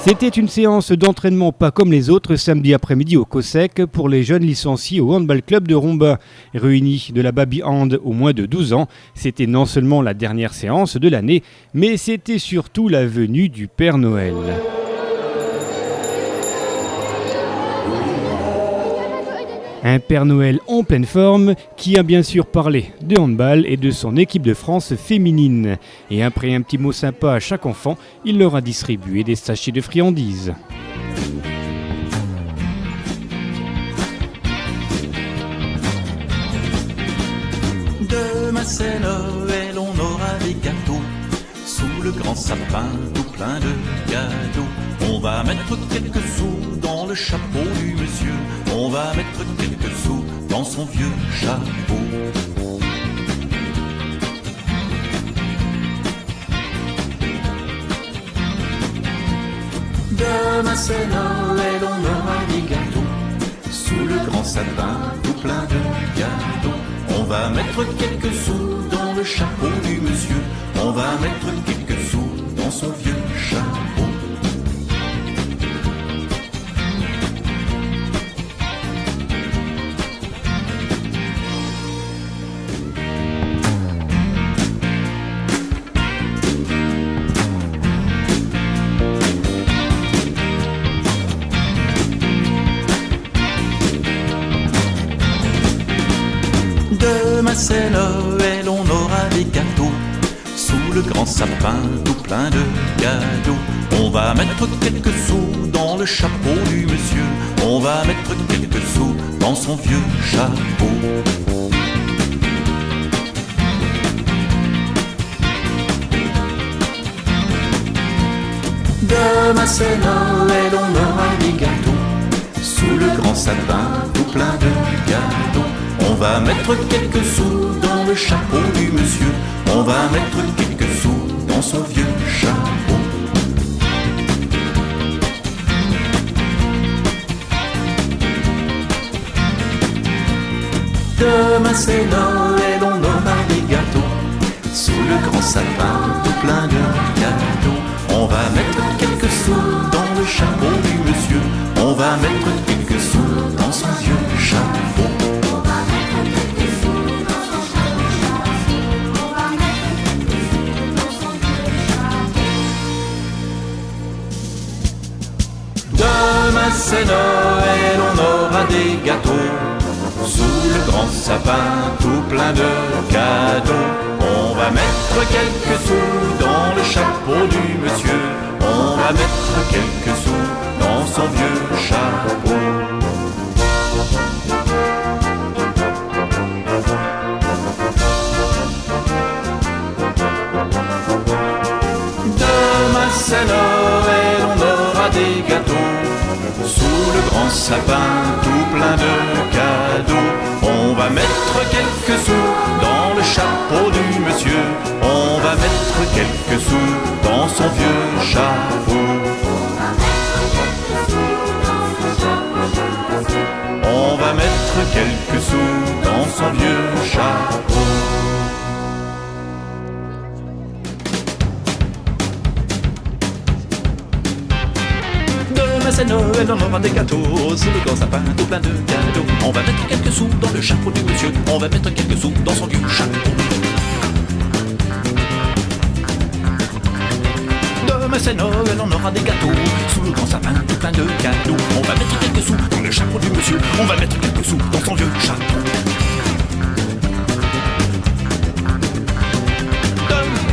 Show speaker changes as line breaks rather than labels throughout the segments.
C'était une séance d'entraînement pas comme les autres samedi après-midi au COSEC pour les jeunes licenciés au handball club de Romba. Réunis de la baby hand au moins de 12 ans, c'était non seulement la dernière séance de l'année, mais c'était surtout la venue du Père Noël. Un Père Noël en pleine forme qui a bien sûr parlé de handball et de son équipe de France féminine. Et après un petit mot sympa à chaque enfant, il leur a distribué des sachets de friandises.
Demain c'est Noël, on aura des gâteaux sous le grand sapin, tout plein de cadeaux. On va mettre quelques sous dans le chapeau du monsieur. On va mettre quelques sous dans son vieux chapeau. Demain c'est Noël, on aura des gâteaux sous le grand sapin, tout plein de cadeaux. On va mettre quelques sous dans le chapeau du monsieur. On va mettre quelques sous dans son vieux chapeau. Demain c'est Noël, on aura des gâteaux sous le grand sapin, tout plein de cadeaux. On va mettre quelques sous dans le chapeau du monsieur. On va mettre quelques sous dans son vieux chapeau. Demain c'est Noël, on aura des gâteaux sous le grand sapin, tout plein de cadeaux. On va mettre quelques sous dans le chapeau du monsieur. On va mettre quelques sous dans son vieux chapeau. Demain c'est Noël, on aura des gâteaux sous le grand sapin, tout plein de cadeaux. On va mettre quelques sous dans le chapeau du monsieur. On va mettre quelques sous dans son vieux chapeau. Demain c'est Noël, on aura des gâteaux sous le grand sapin, tout plein de cadeaux. On va mettre quelques sous dans le chapeau du monsieur. On va mettre quelques sous dans son vieux chapeau. Demain c'est Noël, on aura des gâteaux sous le grand sapin, tout plein de cadeaux. On va mettre quelques sous dans le chapeau du monsieur. On va mettre quelques sous dans son vieux chapeau. On va mettre quelques sous dans son vieux chapeau. Demain c'est Noël, on aura des gâteaux sous le grand sapin, tout plein de cadeaux. On va mettre quelques sous dans le chapeau du monsieur. On va mettre quelques sous dans son vieux chapeau. Demain c'est Noël, on aura des gâteaux sous le grand sapin, tout plein de cadeaux. On va mettre quelques sous dans le chapeau du monsieur. On va mettre quelques sous dans son vieux chapeau.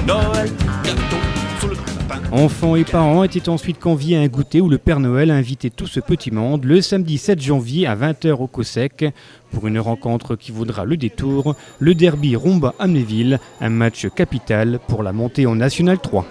Noël, gâteau sous le grand sapin.
Enfants et parents étaient ensuite conviés à un goûter où le Père Noël a invité tout ce petit monde le samedi 7 janvier à 20h au COSEC pour une rencontre qui vaudra le détour, le derby Romba-Amnéville, un match capital pour la montée en National 3.